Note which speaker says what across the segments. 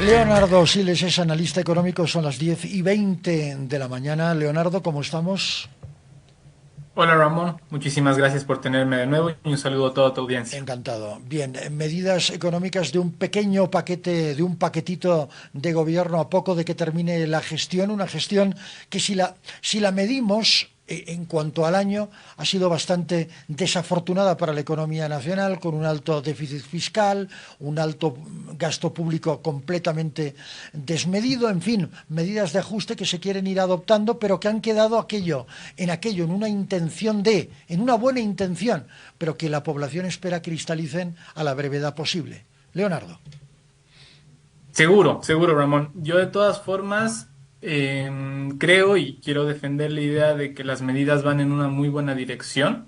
Speaker 1: Leonardo Siles es analista económico, son las 10:20 de la mañana. Leonardo, ¿cómo estamos?
Speaker 2: Hola Ramón, muchísimas gracias por tenerme de nuevo y un saludo a toda tu audiencia.
Speaker 1: Encantado. Bien, medidas económicas de un pequeño paquete, de un paquetito de gobierno a poco de que termine la gestión, una gestión que si la medimos en cuanto al año ha sido bastante desafortunada para la economía nacional, con un alto déficit fiscal, un alto gasto público completamente desmedido, en fin, medidas de ajuste que se quieren ir adoptando, pero que han quedado en una intención en una buena intención, pero que la población espera cristalicen a la brevedad posible. Leonardo.
Speaker 2: Seguro, seguro Ramón. Yo de todas formas creo y quiero defender la idea de que las medidas van en una muy buena dirección.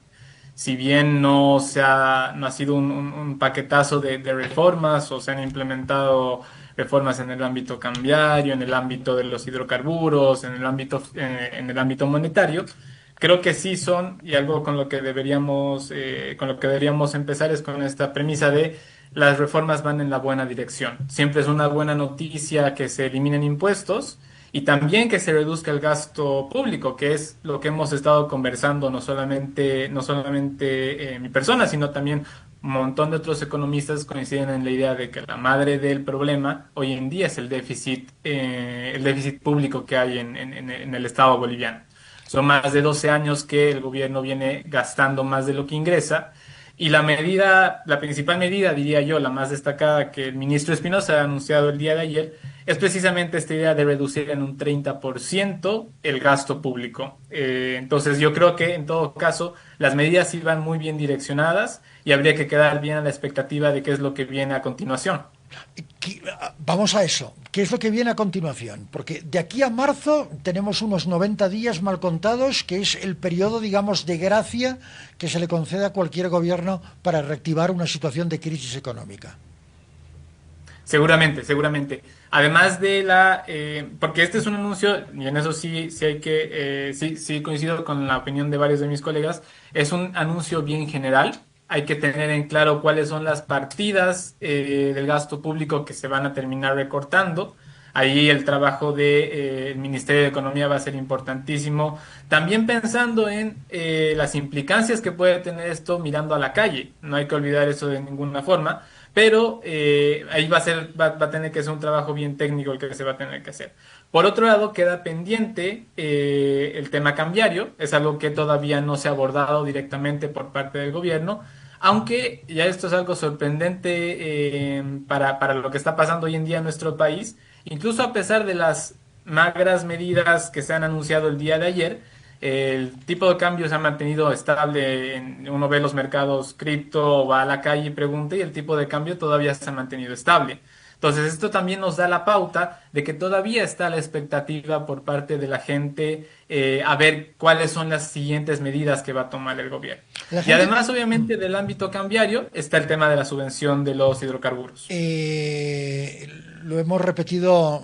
Speaker 2: Si bien no ha sido un paquetazo de reformas o se han implementado reformas en el ámbito cambiario, en el ámbito de los hidrocarburos, en el ámbito monetario, creo que sí son, y algo con lo que deberíamos empezar es con esta premisa de las reformas van en la buena dirección. Siempre es una buena noticia que se eliminen impuestos y también que se reduzca el gasto público, que es lo que hemos estado conversando no solamente mi persona, sino también un montón de otros economistas coinciden en la idea de que la madre del problema hoy en día es el déficit público que hay en el Estado boliviano. Son más de 12 años que el gobierno viene gastando más de lo que ingresa. Y la principal medida, diría yo, la más destacada que el ministro Espinosa ha anunciado el día de ayer, es precisamente esta idea de reducir en un 30% el gasto público. Entonces yo creo que en todo caso las medidas iban muy bien direccionadas y habría que quedar bien a la expectativa de qué es lo que viene a continuación.
Speaker 1: Vamos a eso. ¿Qué es lo que viene a continuación? Porque de aquí a marzo tenemos unos 90 días mal contados, que es el periodo, digamos, de gracia que se le concede a cualquier gobierno para reactivar una situación de crisis económica.
Speaker 2: Seguramente, seguramente. Además porque este es un anuncio, y en eso sí hay sí coincido con la opinión de varios de mis colegas, es un anuncio bien general. Hay que tener en claro cuáles son las partidas del gasto público que se van a terminar recortando. Ahí el trabajo del Ministerio de Economía va a ser importantísimo. También pensando en las implicancias que puede tener esto mirando a la calle. No hay que olvidar eso de ninguna forma, pero ahí va a tener que ser un trabajo bien técnico el que se va a tener que hacer. Por otro lado, queda pendiente el tema cambiario, es algo que todavía no se ha abordado directamente por parte del gobierno, aunque ya esto es algo sorprendente para lo que está pasando hoy en día en nuestro país, incluso a pesar de las magras medidas que se han anunciado el día de ayer, el tipo de cambio se ha mantenido estable. Uno ve los mercados cripto, va a la calle y pregunta y el tipo de cambio todavía se ha mantenido estable. Entonces, esto también nos da la pauta de que todavía está la expectativa por parte de la gente a ver cuáles son las siguientes medidas que va a tomar el gobierno.
Speaker 1: La
Speaker 2: Y
Speaker 1: gente
Speaker 2: además, obviamente, del ámbito cambiario está el tema de la subvención de los hidrocarburos.
Speaker 1: lo hemos repetido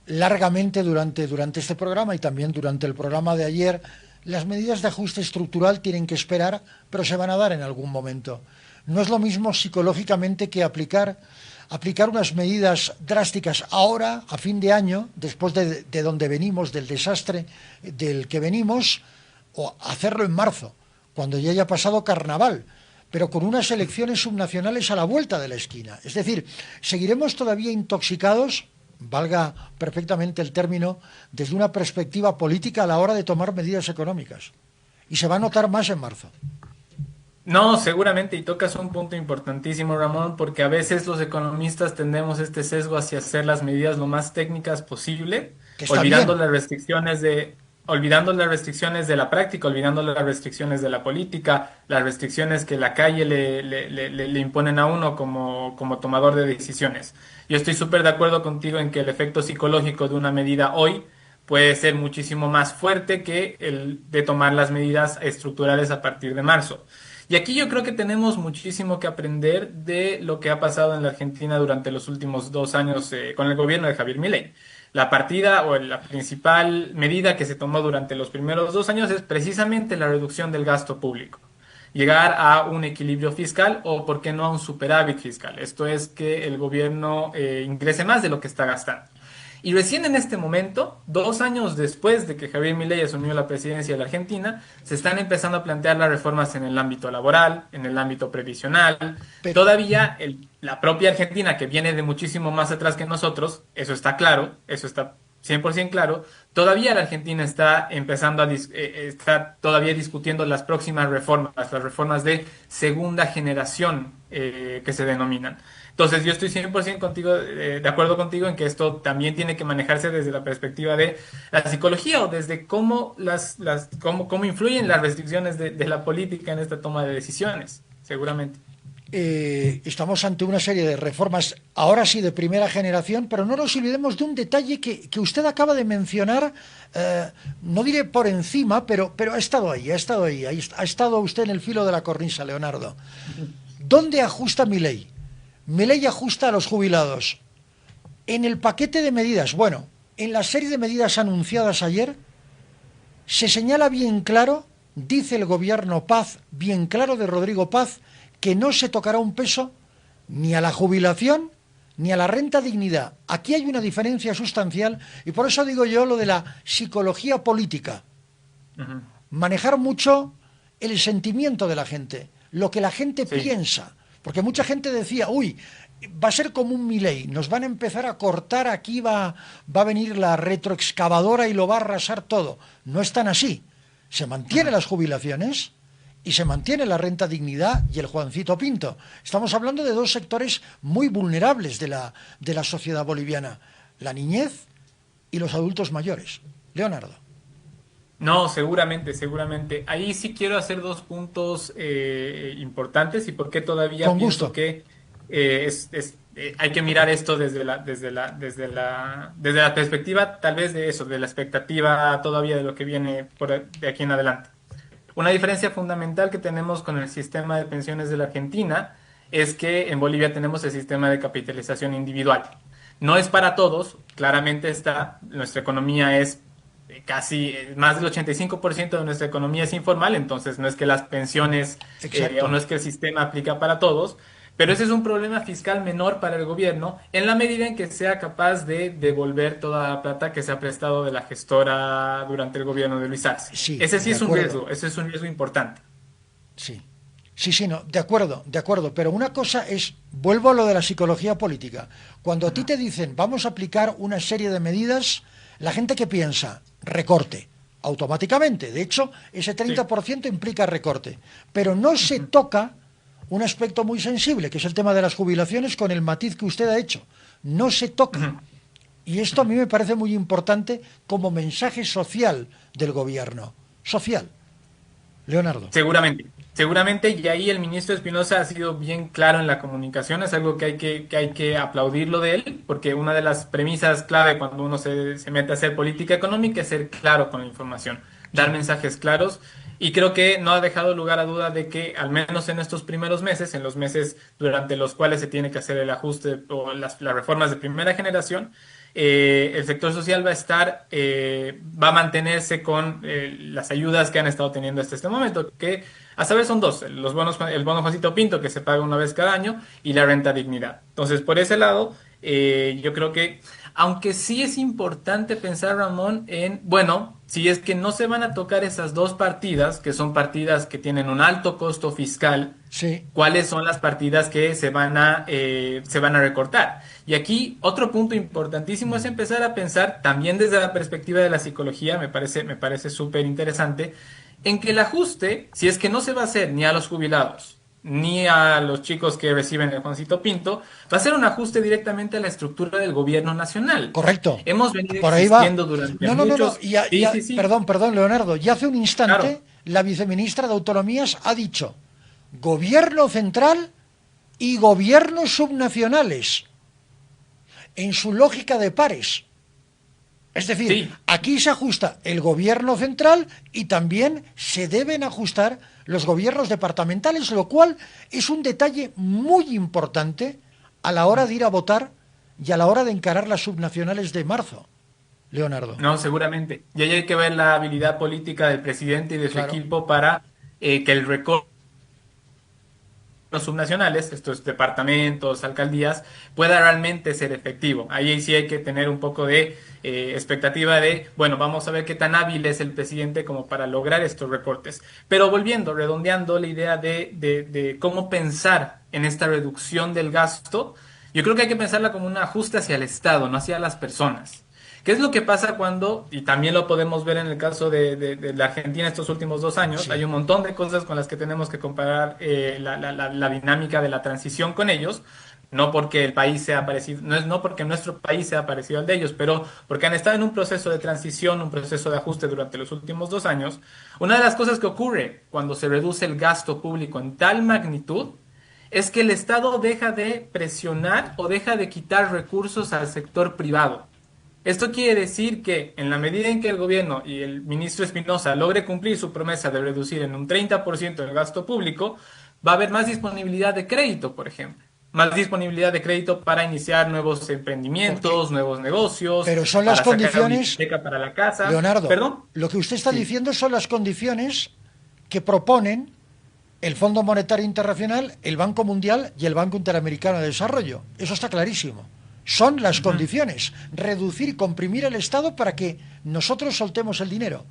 Speaker 1: largamente durante este programa y también durante el programa de ayer. Las medidas de ajuste estructural tienen que esperar, pero se van a dar en algún momento. No es lo mismo psicológicamente que aplicar unas medidas drásticas ahora, a fin de año, después de donde venimos, del desastre del que venimos, o hacerlo en marzo, cuando ya haya pasado carnaval, pero con unas elecciones subnacionales a la vuelta de la esquina. Es decir, seguiremos todavía intoxicados, valga perfectamente el término, desde una perspectiva política a la hora de tomar medidas económicas. Y se va a notar más en marzo.
Speaker 2: No, seguramente, y tocas un punto importantísimo, Ramón, porque a veces los economistas tendemos este sesgo hacia hacer las medidas lo más técnicas posible,
Speaker 1: Que está
Speaker 2: olvidando
Speaker 1: bien.
Speaker 2: las restricciones de la práctica, olvidando las restricciones de la política, las restricciones que la calle le imponen a uno como tomador de decisiones. Yo estoy súper de acuerdo contigo en que el efecto psicológico de una medida hoy puede ser muchísimo más fuerte que el de tomar las medidas estructurales a partir de marzo. Y aquí yo creo que tenemos muchísimo que aprender de lo que ha pasado en la Argentina durante los últimos 2 años con el gobierno de Javier Milei. La partida o la principal medida que se tomó durante los primeros 2 años es precisamente la reducción del gasto público. llegar a un equilibrio fiscal o, por qué no, a un superávit fiscal. Esto es que el gobierno ingrese más de lo que está gastando. Y recién en este momento, 2 años después de que Javier Milei asumió la presidencia de la Argentina, se están empezando a plantear las reformas en el ámbito laboral, en el ámbito previsional.
Speaker 1: Pero,
Speaker 2: Todavía la propia Argentina, que viene de muchísimo más atrás que nosotros, eso está claro, eso está 100% claro, todavía la Argentina está empezando está todavía discutiendo las próximas reformas, las reformas de segunda generación que se denominan. Entonces, yo estoy 100% contigo, de acuerdo contigo en que esto también tiene que manejarse desde la perspectiva de la psicología o desde cómo, cómo influyen las restricciones de la política en esta toma de decisiones, seguramente.
Speaker 1: Estamos ante una serie de reformas, ahora sí de primera generación, pero no nos olvidemos de un detalle que usted acaba de mencionar, no diré por encima, pero ha estado ahí, ha estado usted en el filo de la cornisa, Leonardo. ¿Dónde ajusta Milei? Milei ajusta a los jubilados. En el paquete de medidas, bueno, en la serie de medidas anunciadas ayer, se señala bien claro, dice el gobierno Paz, bien claro de Rodrigo Paz, que no se tocará un peso ni a la jubilación ni a la renta dignidad. Aquí hay una diferencia sustancial y por eso digo yo lo de la psicología política.
Speaker 2: Ujú.
Speaker 1: Manejar mucho el sentimiento de la gente, lo que la gente
Speaker 2: Sí.
Speaker 1: piensa. Porque mucha gente decía, uy, va a ser como un Milei, nos van a empezar a cortar, aquí va a venir la retroexcavadora y lo va a arrasar todo. No es tan así. Se mantienen las jubilaciones y se mantiene la renta dignidad y el Juancito Pinto. Estamos hablando de dos sectores muy vulnerables de la sociedad boliviana, la niñez y los adultos mayores. Leonardo.
Speaker 2: No, seguramente, seguramente. Ahí sí quiero hacer dos puntos importantes y por qué todavía
Speaker 1: Con
Speaker 2: pienso
Speaker 1: gusto.
Speaker 2: que hay que mirar esto desde la perspectiva tal vez de eso, de la expectativa todavía de lo que viene de aquí en adelante. Una diferencia fundamental que tenemos con el sistema de pensiones de la Argentina es que en Bolivia tenemos el sistema de capitalización individual. No es para todos, claramente está, nuestra economía es casi más del 85% de nuestra economía es informal, entonces no es que las pensiones o
Speaker 1: Exacto.
Speaker 2: no es que el sistema aplica para todos, pero ese es un problema fiscal menor para el gobierno en la medida en que sea capaz de devolver toda la plata que se ha prestado de la gestora durante el gobierno de Luis Arce.
Speaker 1: Sí,
Speaker 2: Ese sí
Speaker 1: de
Speaker 2: es un
Speaker 1: acuerdo.
Speaker 2: riesgo, ese es un riesgo importante.
Speaker 1: Sí. Sí, no, de acuerdo, pero una cosa es, vuelvo a lo de la psicología política. Cuando a ti
Speaker 2: Ujú.
Speaker 1: te dicen, vamos a aplicar una serie de medidas, la gente que piensa, recorte, automáticamente. De hecho, ese
Speaker 2: Sí.
Speaker 1: 30% implica recorte. Pero no se
Speaker 2: Ujú.
Speaker 1: toca un aspecto muy sensible, que es el tema de las jubilaciones, con el matiz que usted ha hecho. No se toca.
Speaker 2: Ujú.
Speaker 1: Y esto a mí me parece muy importante como mensaje social del gobierno. Social. Leonardo.
Speaker 2: Seguramente, seguramente, y ahí el ministro Espinosa ha sido bien claro en la comunicación, es algo que hay que aplaudirlo de él, porque una de las premisas clave cuando uno se mete a hacer política económica es ser claro con la información, dar
Speaker 1: Sí.
Speaker 2: mensajes claros, y creo que no ha dejado lugar a duda de que al menos en estos primeros meses, en los meses durante los cuales se tiene que hacer el ajuste o las reformas de primera generación, el sector social va a estar, va a mantenerse con las ayudas que han estado teniendo hasta este momento, que a saber son dos, los bonos, el bono Juancito Pinto que se paga una vez cada año y la renta dignidad. Entonces, por ese lado, yo creo que, aunque sí es importante pensar, Ramón, en, bueno, si es que no se van a tocar esas dos partidas, que son partidas que tienen un alto costo fiscal,
Speaker 1: Sí.
Speaker 2: cuáles son las partidas que se van a recortar. Y aquí otro punto importantísimo es empezar a pensar también desde la perspectiva de la psicología, me parece súper interesante, en que el ajuste, si es que no se va a hacer ni a los jubilados, ni a los chicos que reciben el Juancito Pinto, va a ser un ajuste directamente a la estructura del gobierno nacional.
Speaker 1: Correcto.
Speaker 2: Hemos venido
Speaker 1: Por ahí va.
Speaker 2: existiendo durante
Speaker 1: No.
Speaker 2: muchos... Sí, sí, sí,
Speaker 1: Perdón, Leonardo. Ya hace un
Speaker 2: claro.
Speaker 1: instante la viceministra de Autonomías ha dicho gobierno central y gobiernos subnacionales en su lógica de pares. Es decir,
Speaker 2: Sí,
Speaker 1: aquí se ajusta el gobierno central y también se deben ajustar los gobiernos departamentales, lo cual es un detalle muy importante a la hora de ir a votar y a la hora de encarar las subnacionales de marzo, Leonardo.
Speaker 2: no, seguramente. Y ahí hay que ver la habilidad política del presidente y de su
Speaker 1: Claro.
Speaker 2: equipo para que el recorte subnacionales, estos departamentos, alcaldías, pueda realmente ser efectivo. Ahí sí hay que tener un poco de expectativa de, bueno, vamos a ver qué tan hábil es el presidente como para lograr estos recortes. Pero volviendo, redondeando la idea de cómo pensar en esta reducción del gasto, yo creo que hay que pensarla como un ajuste hacia el Estado, no hacia las personas. ¿Qué es lo que pasa cuando, y también lo podemos ver en el caso de la Argentina estos últimos 2 años,
Speaker 1: Sí.
Speaker 2: hay un montón de cosas con las que tenemos que comparar la dinámica de la transición con ellos, no porque el país sea parecido, no porque nuestro país sea parecido al de ellos, pero porque han estado en un proceso de transición, un proceso de ajuste durante los últimos 2 años. Una de las cosas que ocurre cuando se reduce el gasto público en tal magnitud es que el Estado deja de presionar o deja de quitar recursos al sector privado. Esto quiere decir que en la medida en que el gobierno y el ministro Espinosa logre cumplir su promesa de reducir en un 30% el gasto público, va a haber más disponibilidad de crédito, por ejemplo. Más disponibilidad de crédito para iniciar nuevos
Speaker 1: Porque,
Speaker 2: emprendimientos, nuevos negocios,
Speaker 1: pero son las
Speaker 2: para sacar una
Speaker 1: condiciones,
Speaker 2: hipoteca para la casa.
Speaker 1: Leonardo,
Speaker 2: ¿Perdón?
Speaker 1: lo que usted está
Speaker 2: Sí.
Speaker 1: diciendo son las condiciones que proponen el Fondo Monetario Internacional, el Banco Mundial y el Banco Interamericano de Desarrollo. Eso está clarísimo. Son las
Speaker 2: Ujú.
Speaker 1: condiciones. Reducir, comprimir el Estado para que nosotros soltemos el dinero.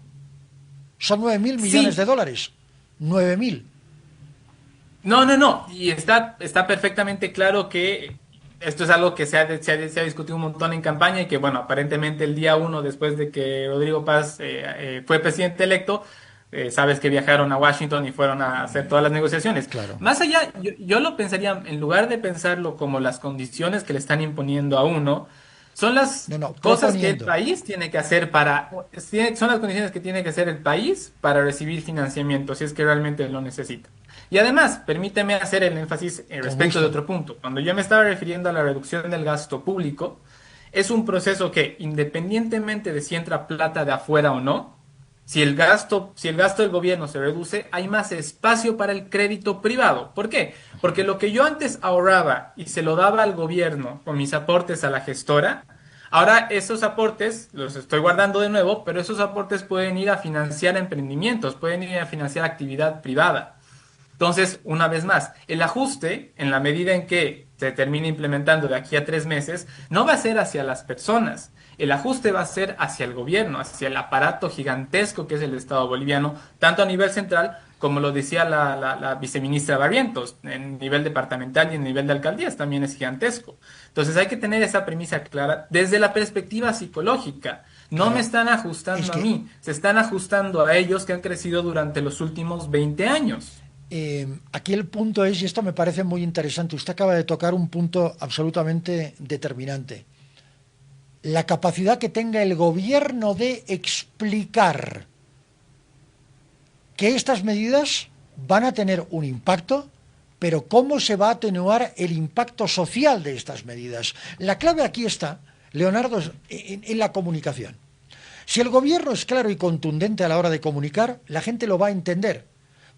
Speaker 1: Son 9.000 millones de
Speaker 2: Sí,
Speaker 1: dólares. 9.000.
Speaker 2: no, no, no. Y está perfectamente claro que esto es algo que se ha discutido un montón en campaña y que, bueno, aparentemente el día uno después de que Rodrigo Paz fue presidente electo, sabes que viajaron a Washington y fueron a hacer todas las negociaciones.
Speaker 1: Claro.
Speaker 2: Más allá, yo lo pensaría, en lugar de pensarlo como las condiciones que le están imponiendo a uno, son las
Speaker 1: No, no,
Speaker 2: cosas que el
Speaker 1: proponiendo.
Speaker 2: país tiene que hacer son las condiciones que tiene que hacer el país para recibir financiamiento, si es que realmente lo necesita. Y además, permíteme hacer el énfasis
Speaker 1: Con
Speaker 2: respecto de
Speaker 1: gusto.
Speaker 2: otro punto. Cuando yo me estaba refiriendo a la reducción del gasto público, es un proceso que, independientemente de si entra plata de afuera o no, si el gasto del gobierno se reduce, hay más espacio para el crédito privado. ¿Por qué? Porque lo que yo antes ahorraba y se lo daba al gobierno con mis aportes a la gestora, ahora esos aportes los estoy guardando de nuevo, pero esos aportes pueden ir a financiar emprendimientos, pueden ir a financiar actividad privada. Entonces, una vez más, el ajuste, en la medida en que se termine implementando de aquí a 3 meses, no va a ser hacia las personas. El ajuste va a ser hacia el gobierno, hacia el aparato gigantesco que es el Estado boliviano, tanto a nivel central como lo decía la viceministra Barrientos, en nivel departamental y en nivel de alcaldías también es gigantesco. Entonces hay que tener esa premisa clara desde la perspectiva psicológica. No me
Speaker 1: Claro.
Speaker 2: están
Speaker 1: Es
Speaker 2: ajustando a
Speaker 1: que
Speaker 2: mí, se están ajustando a ellos que han crecido durante los últimos 20 años.
Speaker 1: aquí el punto es, y esto me parece muy interesante, usted acaba de tocar un punto absolutamente determinante. La capacidad que tenga el gobierno de explicar que estas medidas van a tener un impacto, pero cómo se va a atenuar el impacto social de estas medidas. La clave aquí está, Leonardo, en la comunicación. Si el gobierno es claro y contundente a la hora de comunicar, la gente lo va a entender.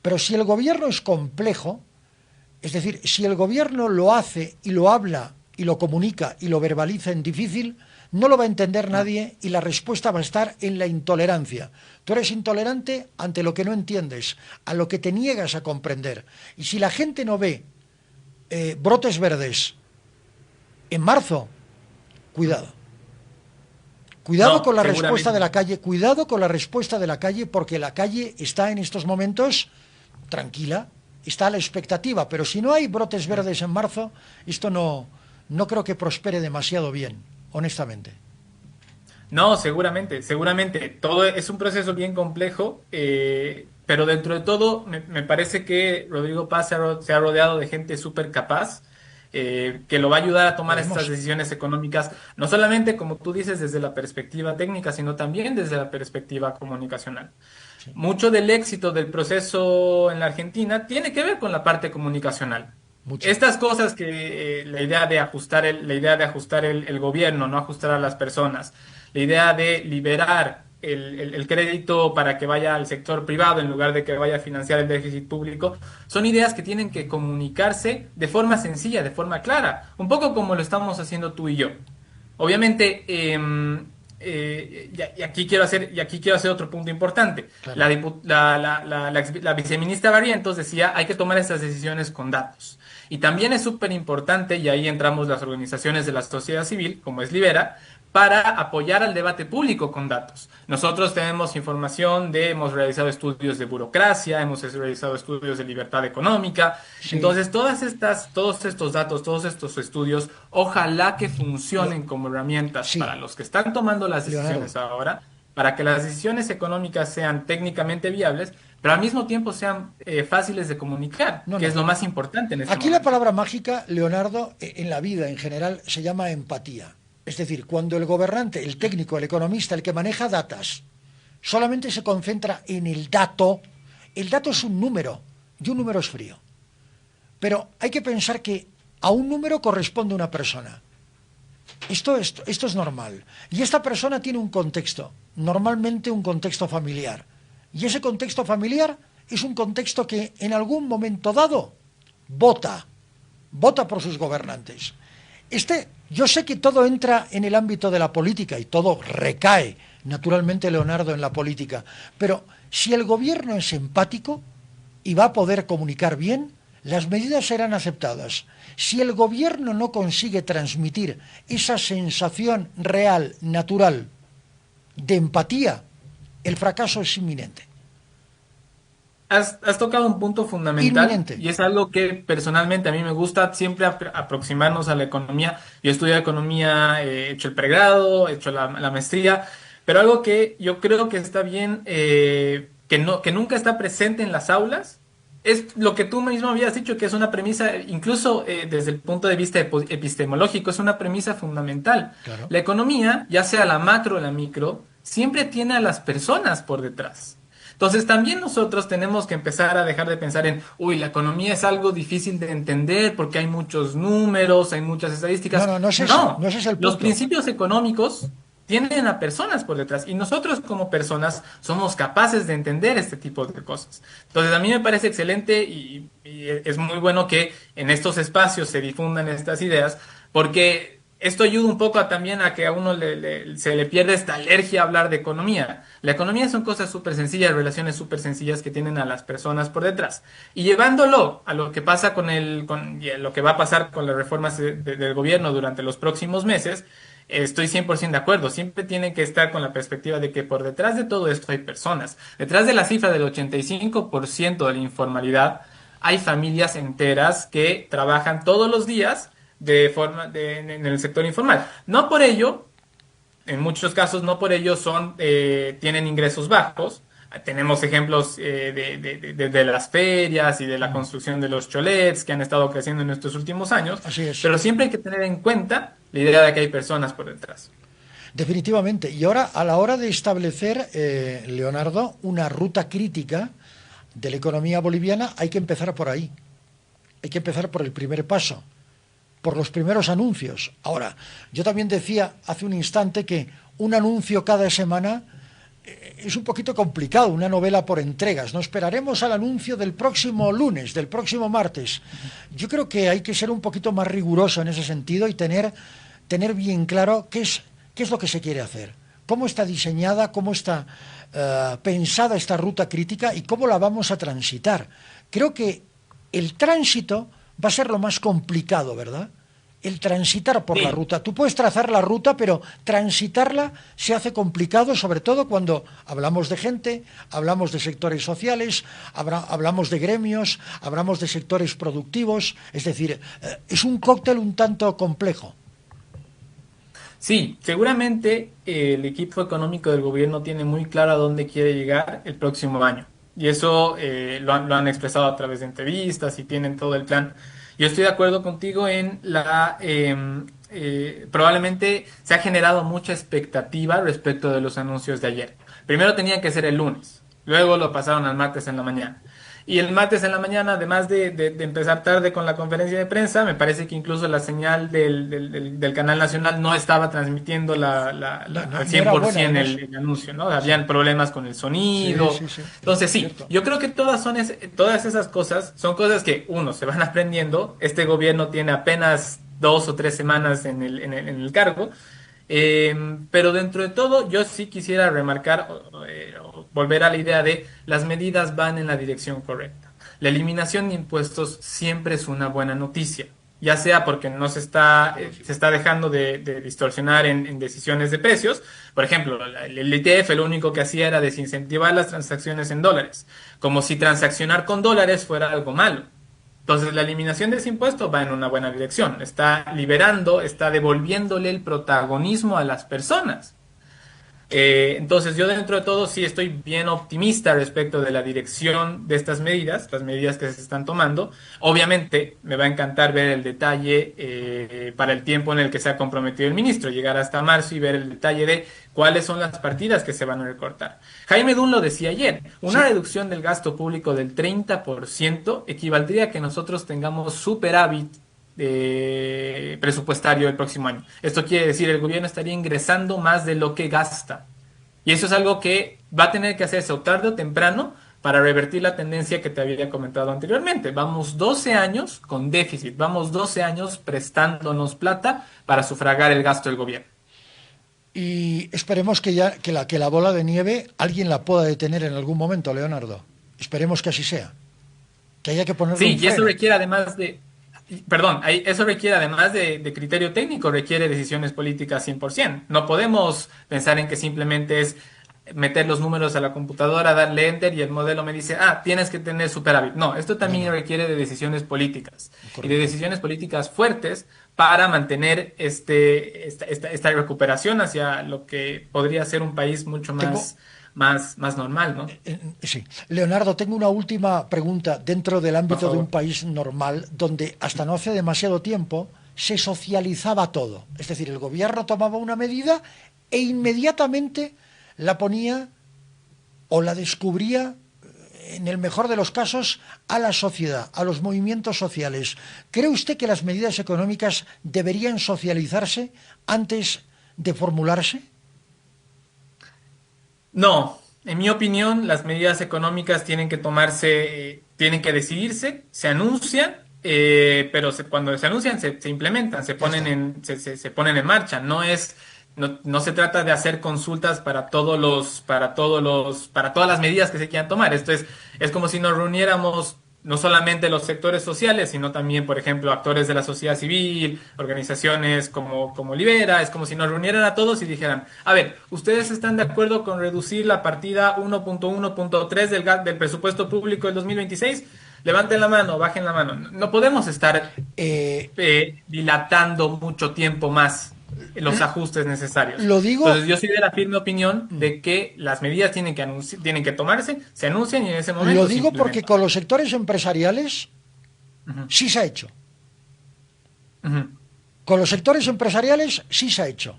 Speaker 1: Pero si el gobierno es complejo, es decir, si el gobierno lo hace y lo habla y lo comunica y lo verbaliza en difícil, no lo va a entender nadie y la respuesta va a estar en la intolerancia. Tú eres intolerante ante lo que no entiendes, a lo que te niegas a comprender. Y si la gente no ve brotes verdes en marzo, cuidado. Cuidado
Speaker 2: No,
Speaker 1: con la respuesta de
Speaker 2: seguramente.
Speaker 1: la calle, cuidado con la respuesta de la calle, porque la calle está en estos momentos tranquila, está a la expectativa, pero si no hay brotes verdes en marzo, esto no creo que prospere demasiado bien, honestamente.
Speaker 2: No, seguramente, seguramente. Todo es un proceso bien complejo, pero dentro de todo me parece que Rodrigo Paz se ha rodeado de gente súper capaz, que lo va a ayudar a tomar estas
Speaker 1: Esperemos.
Speaker 2: decisiones económicas, no solamente, como tú dices, desde la perspectiva técnica, sino también desde la perspectiva comunicacional.
Speaker 1: Sí,
Speaker 2: Mucho del éxito del proceso en la Argentina tiene que ver con la parte comunicacional.
Speaker 1: mucho.
Speaker 2: Estas cosas que la idea de ajustar el gobierno, no ajustar a las personas, la idea de liberar el crédito para que vaya al sector privado en lugar de que vaya a financiar el déficit público, son ideas que tienen que comunicarse de forma sencilla, de forma clara, un poco como lo estamos haciendo tú y yo. Obviamente, y aquí quiero hacer otro punto importante.
Speaker 1: Claro.
Speaker 2: La viceministra Barrientos decía, hay que tomar estas decisiones con datos. Y también es súper importante, y ahí entramos las organizaciones de la sociedad civil, como es Libera, para apoyar al debate público con datos. Nosotros tenemos información hemos realizado estudios de burocracia, hemos realizado estudios de libertad económica.
Speaker 1: Sí.
Speaker 2: Entonces, todos estos datos, todos estos estudios, ojalá que funcionen como herramientas
Speaker 1: Sí.
Speaker 2: para los que están tomando las decisiones
Speaker 1: Leonardo.
Speaker 2: ahora, para que las decisiones económicas sean técnicamente viables, pero al mismo tiempo sean fáciles de comunicar,
Speaker 1: No,
Speaker 2: que
Speaker 1: no.
Speaker 2: es lo más importante en este
Speaker 1: Aquí la
Speaker 2: momento.
Speaker 1: palabra mágica, Leonardo, en la vida en general se llama empatía. Es decir, cuando el gobernante, el técnico, el economista, el que maneja datas, solamente se concentra en el dato es un número y un número es frío. Pero hay que pensar que a un número corresponde una persona. Esto es normal. Y esta persona tiene un contexto, normalmente un contexto familiar. Y ese contexto familiar es un contexto que en algún momento dado vota por sus gobernantes. Yo sé que todo entra en el ámbito de la política y todo recae, naturalmente, Leonardo, en la política. Pero si el gobierno es empático y va a poder comunicar bien, las medidas serán aceptadas. Si el gobierno no consigue transmitir esa sensación real, natural, de empatía, el fracaso es inminente.
Speaker 2: Has tocado un punto fundamental
Speaker 1: Inminente.
Speaker 2: y es algo que personalmente a mí me gusta siempre aproximarnos a la economía. Yo estudio economía, he hecho el pregrado, he hecho la maestría, pero algo que yo creo que está bien, que nunca está presente en las aulas, es lo que tú mismo habías dicho, que es una premisa, incluso desde el punto de vista epistemológico, es una premisa fundamental.
Speaker 1: Claro.
Speaker 2: La economía, ya sea la macro o la micro, siempre tiene a las personas por detrás. Entonces también nosotros tenemos que empezar a dejar de pensar en, la economía es algo difícil de entender porque hay muchos números, hay muchas estadísticas.
Speaker 1: No es eso, no ese es el punto.
Speaker 2: Los principios económicos tienen a personas por detrás y nosotros como personas somos capaces de entender este tipo de cosas. Entonces a mí me parece excelente y es muy bueno que en estos espacios se difundan estas ideas porque esto ayuda un poco también a que a uno se le pierde esta alergia a hablar de economía. La economía son cosas súper sencillas, relaciones súper sencillas que tienen a las personas por detrás. Y llevándolo a lo que pasa lo que va a pasar con las reformas del gobierno durante los próximos meses, estoy 100% de acuerdo. Siempre tiene que estar con la perspectiva de que por detrás de todo esto hay personas. Detrás de la cifra del 85% de la informalidad, hay familias enteras que trabajan todos los días en el sector informal. No por ello, en muchos casos, no por ello tienen ingresos bajos. Tenemos ejemplos de las ferias y de la construcción de los cholets que han estado creciendo en estos últimos años.
Speaker 1: Así es.
Speaker 2: Pero siempre hay que tener en cuenta la idea de que hay personas por detrás.
Speaker 1: Definitivamente. Y ahora, a la hora de establecer, Leonardo, una ruta crítica de la economía boliviana, hay que empezar por ahí. Hay que empezar por el primer paso, por los primeros anuncios. Ahora, yo también decía hace un instante que un anuncio cada semana es un poquito complicado, una novela por entregas. No esperaremos al anuncio del próximo lunes, del próximo martes. Yo creo que hay que ser un poquito más riguroso en ese sentido y tener bien claro qué es lo que se quiere hacer, cómo está diseñada, cómo está pensada esta ruta crítica y cómo la vamos a transitar. Creo que el tránsito va a ser lo más complicado, ¿verdad? El transitar por la ruta. Tú puedes trazar la ruta, pero transitarla se hace complicado, sobre todo cuando hablamos de gente, hablamos de sectores sociales, hablamos de gremios, hablamos de sectores productivos. Es decir, es un cóctel un tanto complejo.
Speaker 2: Sí, seguramente el equipo económico del gobierno tiene muy claro a dónde quiere llegar el próximo año. Y eso lo han expresado a través de entrevistas y tienen todo el plan. Yo estoy de acuerdo contigo en probablemente se ha generado mucha expectativa respecto de los anuncios de ayer. Primero tenía que ser el lunes, luego lo pasaron al martes en la mañana. Y el martes en la mañana, además de empezar tarde con la conferencia de prensa, me parece que incluso la señal del canal nacional no estaba transmitiendo al 100% el anuncio, ¿no? Habían problemas con el sonido.
Speaker 1: Sí.
Speaker 2: Entonces, sí, yo creo que todas esas cosas son cosas que, uno, se van aprendiendo. Este gobierno tiene apenas 2 o 3 semanas en el cargo. Pero dentro de todo, yo sí quisiera remarcar, o volver a la idea de las medidas van en la dirección correcta. La eliminación de impuestos siempre es una buena noticia, ya sea porque no se está dejando de distorsionar en decisiones de precios. Por ejemplo, el ITF lo único que hacía era desincentivar las transacciones en dólares, como si transaccionar con dólares fuera algo malo. Entonces, la eliminación de ese impuesto va en una buena dirección. Está liberando, está devolviéndole el protagonismo a las personas. Entonces, yo dentro de todo sí estoy bien optimista respecto de la dirección de estas medidas, las medidas que se están tomando. Obviamente, me va a encantar ver el detalle para el tiempo en el que se ha comprometido el ministro, llegar hasta marzo y ver el detalle de cuáles son las partidas que se van a recortar. Jaime Dunn lo decía ayer, una
Speaker 1: Sí.
Speaker 2: reducción del gasto público del 30% equivaldría a que nosotros tengamos superávit presupuestario el próximo año. Esto quiere decir el gobierno estaría ingresando más de lo que gasta. Y eso es algo que va a tener que hacerse o tarde o temprano para revertir la tendencia que te había comentado anteriormente. Vamos 12 años con déficit, vamos 12 años prestándonos plata para sufragar el gasto del gobierno.
Speaker 1: Y esperemos que la bola de nieve alguien la pueda detener en algún momento, Leonardo. Esperemos que así sea. Que haya que ponerle
Speaker 2: Sí,
Speaker 1: un
Speaker 2: y eso
Speaker 1: freno.
Speaker 2: requiere además de, perdón, eso requiere además de criterio técnico, requiere decisiones políticas 100%. No podemos pensar en que simplemente es meter los números a la computadora, darle enter y el modelo me dice, ah, tienes que tener superávit. No, esto
Speaker 1: No,
Speaker 2: también
Speaker 1: no,
Speaker 2: requiere de decisiones políticas y de
Speaker 1: correcto.
Speaker 2: decisiones políticas fuertes para mantener esta recuperación hacia lo que podría ser un país mucho
Speaker 1: Tengo,
Speaker 2: más normal, ¿no?
Speaker 1: sí. Leonardo, tengo una última pregunta dentro del
Speaker 2: Por
Speaker 1: ámbito de un
Speaker 2: favor.
Speaker 1: país normal donde hasta no hace demasiado tiempo se socializaba todo. Es decir, el gobierno tomaba una medida e inmediatamente la ponía o la descubría, en el mejor de los casos, a la sociedad, a los movimientos sociales. ¿Cree usted que las medidas económicas deberían socializarse antes de formularse?
Speaker 2: No, en mi opinión, las medidas económicas tienen que tomarse, tienen que decidirse, se anuncian, pero cuando se anuncian se implementan,
Speaker 1: Ya está.
Speaker 2: se ponen en marcha. No se trata de hacer consultas para todas las medidas que se quieran tomar. Es como si nos reuniéramos no solamente los sectores sociales, sino también, por ejemplo, actores de la sociedad civil, organizaciones como Libera. Es como si nos reunieran a todos y dijeran, a ver, ¿ustedes están de acuerdo con reducir la partida 1.1.3 del presupuesto público del 2026? Levanten la mano, bajen la mano. No podemos estar
Speaker 1: Eh,
Speaker 2: dilatando mucho tiempo más los ajustes necesarios.
Speaker 1: lo digo,
Speaker 2: Entonces, yo soy de la firme opinión de que las medidas tienen que tomarse, se anuncian y en ese
Speaker 1: lo
Speaker 2: momento se
Speaker 1: digo porque
Speaker 2: implementan.
Speaker 1: con los sectores empresariales
Speaker 2: Ujú,
Speaker 1: sí se ha hecho.
Speaker 2: ujú.
Speaker 1: Con los sectores empresariales sí se ha hecho.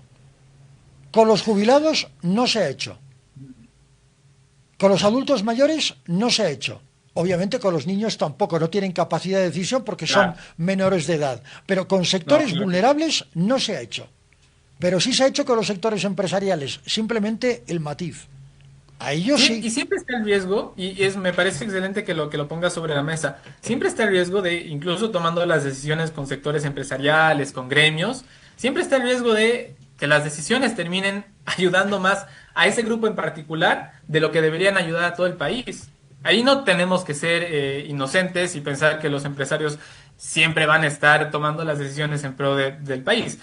Speaker 1: Con los jubilados no se ha hecho. Con los adultos mayores no se ha hecho. Obviamente con los niños tampoco, no tienen capacidad de decisión porque son
Speaker 2: Claro,
Speaker 1: menores de edad. Pero con
Speaker 2: no,
Speaker 1: sectores
Speaker 2: lógico.
Speaker 1: vulnerables no se ha hecho. Pero sí se ha hecho con los sectores empresariales. Simplemente el matiz. A ellos
Speaker 2: Sí,
Speaker 1: sí.
Speaker 2: y siempre está el riesgo, me parece excelente que lo pongas sobre la mesa, siempre está el riesgo de, incluso tomando las decisiones con sectores empresariales, con gremios, siempre está el riesgo de que las decisiones terminen ayudando más a ese grupo en particular de lo que deberían ayudar a todo el país. Ahí no tenemos que ser inocentes y pensar que los empresarios siempre van a estar tomando las decisiones en pro del país.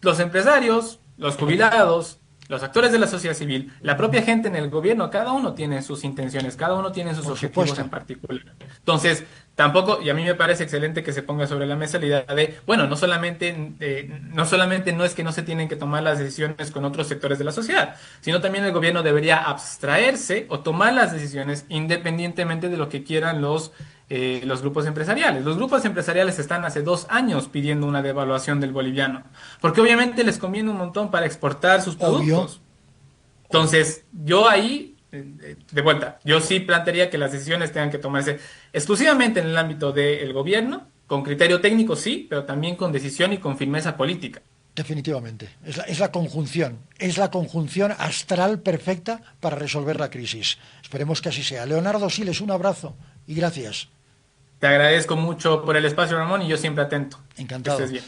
Speaker 2: Los empresarios, los jubilados, los actores de la sociedad civil, la propia gente en el gobierno, cada uno tiene sus intenciones, cada uno tiene sus
Speaker 1: Por
Speaker 2: objetivos
Speaker 1: supuesto.
Speaker 2: en particular. Entonces, tampoco, y a mí me parece excelente que se ponga sobre la mesa la idea de, bueno, no solamente no es que no se tienen que tomar las decisiones con otros sectores de la sociedad, sino también el gobierno debería abstraerse o tomar las decisiones independientemente de lo que quieran los grupos empresariales. Los grupos empresariales están hace 2 años pidiendo una devaluación del boliviano, porque obviamente les conviene un montón para exportar sus
Speaker 1: Obvio.
Speaker 2: productos. Entonces, yo ahí, de vuelta, yo sí plantearía que las decisiones tengan que tomarse exclusivamente en el ámbito del gobierno, con criterio técnico sí, pero también con decisión y con firmeza política.
Speaker 1: Definitivamente. Es la conjunción. Es la conjunción astral perfecta para resolver la crisis. Esperemos que así sea. Leonardo Siles, un abrazo y gracias.
Speaker 2: Te agradezco mucho por el espacio, Ramón, y yo siempre atento. Que estés
Speaker 1: Encantado.
Speaker 2: bien.